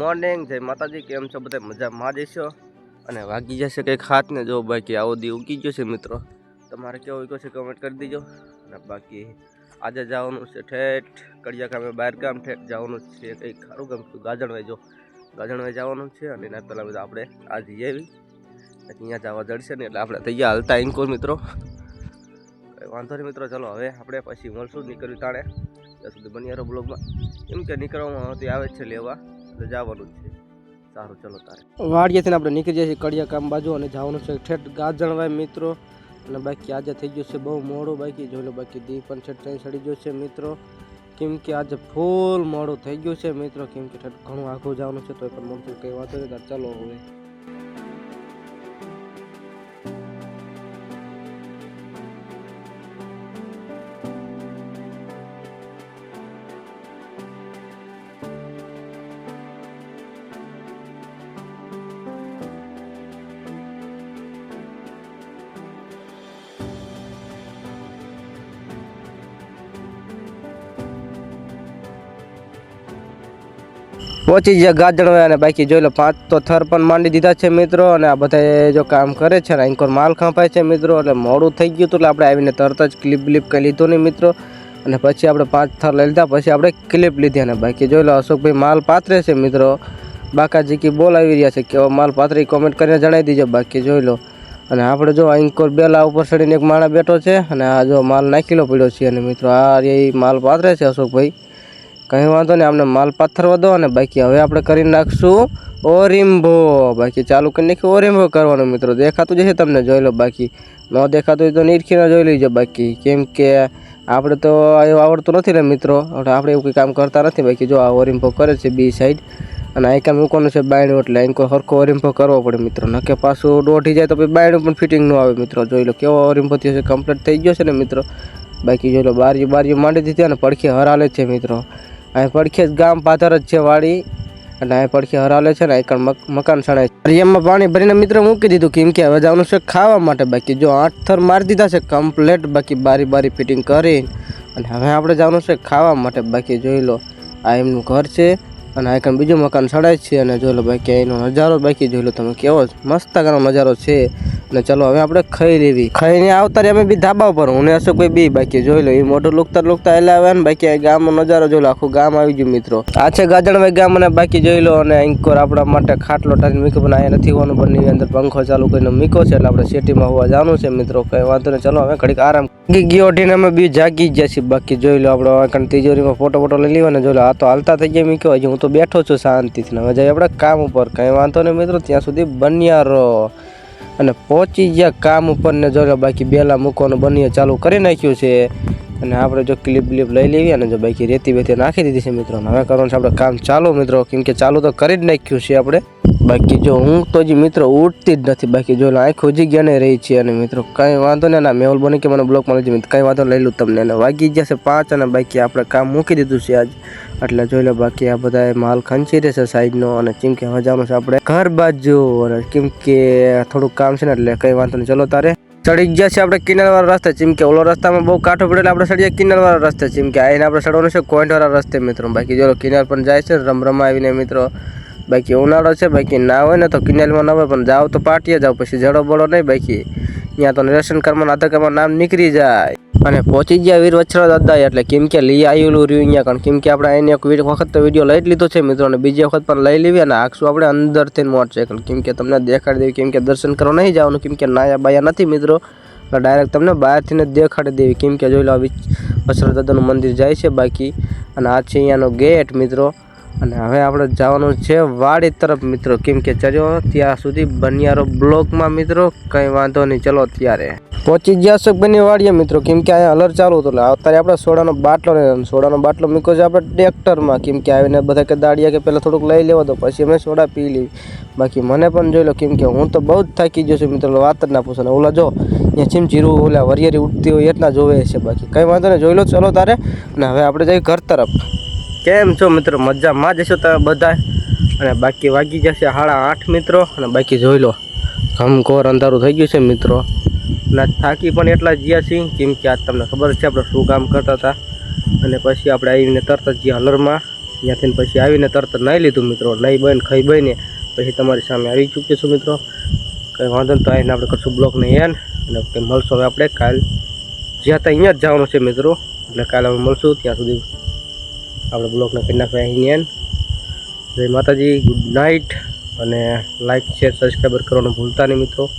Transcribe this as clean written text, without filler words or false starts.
Morning જય માતાજી, કેમ છો બધા? મજામાં જઈશો અને વાગી જશે કંઈક હાથ ને જો બાકી આવો દી ઉગી ગયો છે મિત્રો. તમારે કેવો ઉગ્યો છે કમેન્ટ કરી દીજો. અને બાકી આજે જવાનું છે ઠેઠ કડિયા ગામે, બહાર ગામ ઠેઠ જવાનું છે કંઈક સારું ગામ છું ગાજણવાઈ. જો ગાજણવાઈ જવાનું છે અને એના પહેલાં બધા આપણે આ જઈ આવી અહીંયા જવા જડશે ને એટલે આપણે તૈયાર હાલતા ઇન્કોર મિત્રો. કંઈ વાંધો નહીં મિત્રો, ચલો હવે આપણે પછી મળશું નીકળ્યું તાણે. ત્યાં સુધી બની યારો બ્લોગમાં. એમ કે નીકળવામાં હતી આવે છે લેવા એટલે જવાનું છે. સારું ચલો તારે વાડીએથી આપણે નીકળી જઈએ કડિયા કામ બાજુ અને જવાનું છે ઠેઠ ગાજણવાઈ મિત્રો. અને બાકી આજે થઈ ગયું છે બહુ મોડું, બાકી જોઈ લો બાકી દી પણ ઠેઠ ટ્રેન ચડી ગયો છે મિત્રો. કેમ કે આજે ફૂલ મોડું થઈ ગયું છે મિત્રો, કેમ કે ઠેઠ ઘણું આઘું જવાનું છે તો પણ મળતું કંઈ વાંધો નહીં. ચાલો હવે પહોંચી ગયા ગાજણવાઈ. અને બાકી જોઈ લો 5 તો થર પણ માંડી દીધા છે મિત્રો. અને આ બધા જો કામ કરે છે ને અહીં માલ ખાંપાય છે મિત્રો. એટલે મોડું થઈ ગયું હતું એટલે આપણે આવીને તરત જ ક્લિપ કંઈ લીધું નહીં મિત્રો. અને પછી આપણે 5 થર લઈ લીધા, પછી આપણે ક્લિપ લીધી. અને બાકી જોઈ લો અશોકભાઈ માલ પાથરે છે મિત્રો. બાકાજી કી બોલાવી રહ્યા છે કેવો માલ પાથરે કોમેન્ટ કરીને જણાવી દીજો. બાકી જોઈ લો અને આપણે જો અહીં બેલા ઉપર ચડીને એક માણસ બેઠો છે અને આ જો માલ નાખેલો પડ્યો છે. અને મિત્રો આ એ માલ પાથરે છે અશોકભાઈ. કંઈ વાંધો નહીં, આમને માલ પાથરવા દો. અને બાકી હવે આપણે કરી નાખશું ઓરિમ્બો. બાકી ચાલુ કરી નાખ્યું ઓરિમ્બો કરવાનું મિત્રો. દેખાતું જશે તમને, જોઈ લો. બાકી ન દેખાતું હોય તો નીરખીને જોઈ લેજો. બાકી કેમ કે આપણે તો એવું આવડતું નથી ને મિત્રો, આપણે એવું કંઈ કામ કરતા નથી. બાકી જો આ ઓરિમ્બો કરે છે બી સાઈડ અને આઈકન મૂકવાનું છે બાયણું, એટલે અહીં કોઈ સરખો ઓરિમ્બો કરવો પડે મિત્રો. નકે પાછું દોઢી જાય તો પછી બાયણું પણ ફિટિંગ ન આવે મિત્રો. જોઈ લો કેવો ઓરિમ્બો થયો છે, કમ્પ્લીટ થઈ ગયો છે ને મિત્રો. બાકી જોઈ લો બારીઓ માંડી દીધી અને પડખે હરાલે છે મિત્રો. અહીં પડખે જ ગામ પાથર જ છે વાડી અને અહીં પડખે હરાલે છે ને અહીં મકાન સણાય છે. એમાં પાણી ભરીને મિત્રો મૂકી દીધું કેમ કે હવે જવાનું છે ખાવા માટે. બાકી જો 8 થર મારી દીધા છે કમ્પ્લેટ. બાકી બારી ફિટિંગ કરી અને હવે આપણે જવાનું છે ખાવા માટે. બાકી જોઈ લો આ એમનું ઘર છે અને આ કંઈ બીજું મકાન સડાય છે. અને જોઈ લો બાકી અહીંનો નજારો બાકી જોઈ લો તમે કેવો મસ્ત નજારો છે. અને ચલો હવે આપણે ખાઈ લેવી. ખાઈને આવતા અમે બી ધાબા ઉપર, હું ને અશોકભાઈ બી. બાકી જોઈ લો એ મોઢું લુકતા એટલે આવે ને. બાકી આ ગામનો નજારો જોઈ લો, આખું ગામ આવી ગયું મિત્રો. આ છે ગાજણવાઈ ગામ. અને બાકી જોઈ લો અને અહીંકોર આપણા માટે ખાટલો ટાળીને મીકો પણ અહીંયા નથી હોવાનું, બંને અંદર પંખો ચાલુ કરીને મીકો છે એટલે આપણે સિટીમાં હોવા જવાનું છે મિત્રો. કંઈ વાંધો નહીં, ચલો હવે ઘડીક આરામ ગયો ઉઠીને અમે બી જાગી ગયા છીએ. બાકી જોઈ લો આપણે તિજોરીમાં ફોટો લઈ લેવા ને જોઈ લો આ તો હાલતા થઈ ગયા મીકો. હજી હું તો બેઠો છું શાંતિથી. હવે જઈએ આપણે કામ ઉપર. કંઈ વાંધો નહીં મિત્રો, ત્યાં સુધી બન્યા રહો. અને પહોંચી ગયા કામ ઉપર ને જોઈ લો બાકી બેલા મૂકવાનું બનીએ ચાલુ કરી નાખ્યું છે. અને આપણે જો ક્લિપ લઈ લેવી અને જો બાકી રેતી નાખી દીધી છે મિત્રો. હવે કરવાનું છે આપણે કામ ચાલુ મિત્રો, કેમ કે ચાલુ તો કરી જ નાખ્યું છે આપણે. બાકી જો હું તો હજી મિત્રો ઉઠતી જ નથી. બાકી જો આંખો હજી ગયા રહી છે. અને મિત્રો કંઈ વાંધો નહીં, ના મેહુલ બની કે મને બ્લોકમાં લઈ કંઈ વાંધો લઈ લઉં તમને. અને વાગી ગયા છે 5 અને બાકી આપણે કામ મૂકી દીધું છે આજ. એટલે જોઈ લો બાકી આ બધા માલ ખંચી રહેશે સાઈડનો. અને કેમ કે હવે જવાનું છે આપણે ઘર બાજુ. અને કેમ કે થોડુંક કામ છે ને એટલે કંઈ વાંધો નહીં. ચલો તારે ચડી ગયા છે આપણે કિનારવાળા રસ્તે. જેમ કે ઓલો રસ્તામાં બહુ કાઠો પડે એટલે આપણે ચડીએ કિનારવાળા રસ્તે. જેમ કે આવીને આપણે ચડવાનું છે કોઈન્ટવાળા રસ્તે મિત્રો. બાકી જો કિનાર પણ જાય છે રમ આવીને મિત્રો. બાકી ઉનાળો છે, બાકી ના હોય ને તો કિનારમાં ના હોય, પણ જાઓ તો પાટીએ જાઓ, પછી જડો બળો નહીં. બાકી ત્યાં તો રેશન કાર્ડમાં આધાર કાર્ડમાં નામ નીકળી જાય. અને પહોંચી ગયા વીર વછરા દાદા. એટલે કેમ કે લઈ આવેલું રહ્યું અહીંયા કારણ કેમ કે આપણે એને એક વખત તો વિડીયો લઈ જ લીધો છે મિત્રો. અને બીજી વખત પણ લઈ લેવી અને આખશું આપણે અંદરથી મોટરસાઇકલ. કેમ કે તમને દેખાડી દેવી, કેમ કે દર્શન કરવા નહીં જવાનું, કેમ કે નાયા બાયા નથી મિત્રો. એટલે ડાયરેક્ટ તમને બહારથી જ દેખાડી દેવી. કેમ કે જોઈ લો વછરા દાદાનું મંદિર જાય છે બાકી. અને આ છે અહીંયાનો ગેટ મિત્રો. અને હવે આપણે જવાનું છે વાડી તરફ મિત્રો. કેમ કે ચર્યો ત્યાં સુધી બન્યારો બ્લોકમાં મિત્રો. કંઈ વાંધો નહીં, ચલો ત્યારે પહોંચી ગયા અશોકભાઈની વાડીએ મિત્રો. કેમ કે અહીંયા અલર ચાલુ હતો એટલે અત્યારે આપણે સોડાનો બાટલો મૂક્યો છે આપણે ટ્રેક્ટરમાં. કેમ કે આવીને બધા કે દાડિયા કે પહેલાં થોડુંક લઈ લેવો તો પછી અમે સોડા પી લેવી. બાકી મને પણ જોઈ લો, કેમ કે હું તો બહુ જ થાકી ગયો છું મિત્રો, વાત જ ના પૂછો. ને ઓલા જો અહીંયા ચીમચીરું ઓલા વરિયારી ઉઠતી હોય એટલા જોવે છે. બાકી કંઈ વાંધો નહીં, જોઈ લો ચલો તારે. અને હવે આપણે જઈએ ઘર તરફ. કેમ છો મિત્રો? મજામાં જશો તમે બધા. અને બાકી વાગી જશે 8:30 મિત્રો. અને બાકી જોઈ લો ઘમઘોર અંધારું થઈ ગયું છે મિત્રો. અને થાકી પણ એટલા જ ગયા છીએ કેમ કે આજ તમને ખબર છે આપણે શું કામ કરતા હતા. અને પછી આપણે આવીને તરત જ ગયા હલરમાં ત્યાંથી પછી આવીને તરત નાહી લીધું મિત્રો, નહીં બન ખાઈ બને પછી તમારી સામે આવી ચૂક્યો છું મિત્રો. કંઈ વાંધો નહીં, તો આવીને આપણે કરશું બ્લોગને એન અને કંઈ મળશું હવે આપણે કાલ જ્યાં ત્યાં અહીંયા જ જવાનું છે મિત્રો. એટલે કાલે અમે મળશું, ત્યાં સુધી આપણે બ્લોગને કરી નાખીએ અહીં એન. જય માતાજી, ગુડ નાઇટ અને લાઇક શેર સબસ્ક્રાઈબર કરવાનું ભૂલતા નહીં મિત્રો.